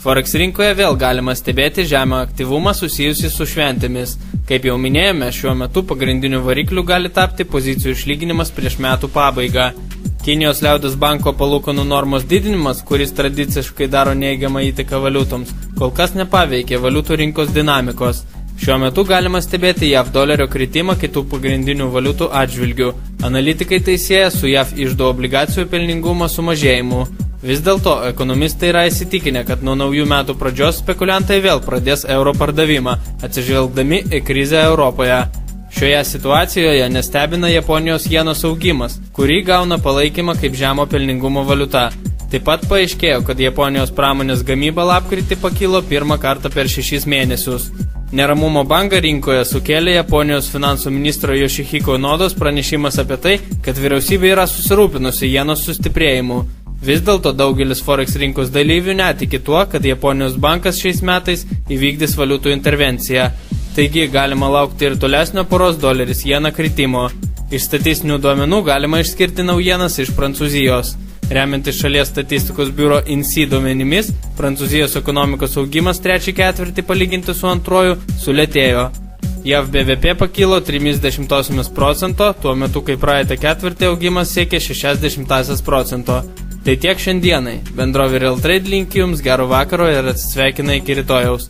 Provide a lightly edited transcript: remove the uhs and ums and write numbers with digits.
Forex rinkoje vėl galima stebėti žemą aktyvumą susijusį su šventėmis. Kaip jau minėjome, šiuo metu pagrindiniu varikliu gali tapti pozicijų išlyginimas prieš metų pabaigą. Kinijos liaudies banko palūkanų normos didinimas, kuris tradiciškai daro neigiamą įtaką valiutoms, kol kas nepaveikė valiutų rinkos dinamikos. Šiuo metu galima stebėti JAV dolerio kritimą kitų pagrindinių valiutų atžvilgių. Analitikai tai sieja su JAV iždo obligacijų pelningumo sumažėjimu. Vis dėlto, ekonomistai yra įsitikinę, kad nuo naujų metų pradžios spekuliantai vėl pradės euro pardavimą, atsižvelgdami į krizę Europoje. Šioje situacijoje nestebina Japonijos jenos augimas, kurį gauna palaikymą kaip žemo pelningumo valiuta. Taip pat paaiškėjo, kad Japonijos pramonės gamyba lapkritį pakilo pirmą kartą per 6 mėnesius. Neramumo bangą rinkoje sukėlė Japonijos finansų ministro Yoshihiko Nodos pranešimas apie tai, kad vyriausybė yra susirūpinusi jenos sustiprėjimu. Vis dėlto daugelis Forex rinkos dalyvių netiki tuo, kad Japonijos bankas šiais metais įvykdys valiutų intervenciją. Taigi galima laukti ir tolesnio poros doleris jena kritimo. Iš statistinių duomenų galima išskirti naujienas iš Prancūzijos. Remiantis šalies statistikos biuro INSEE duomenimis, Prancūzijos ekonomikos augimas trečią ketvirtį palyginti su antruoju sulėtėjo. JAV BVP pakilo 0,3%, tuo metu kai praeitą ketvirtį augimas siekė 0,6%. Tai tiek šiandienai. Bendrovė Real Trade linki jums gero vakaro ir atsisveikina iki rytojaus.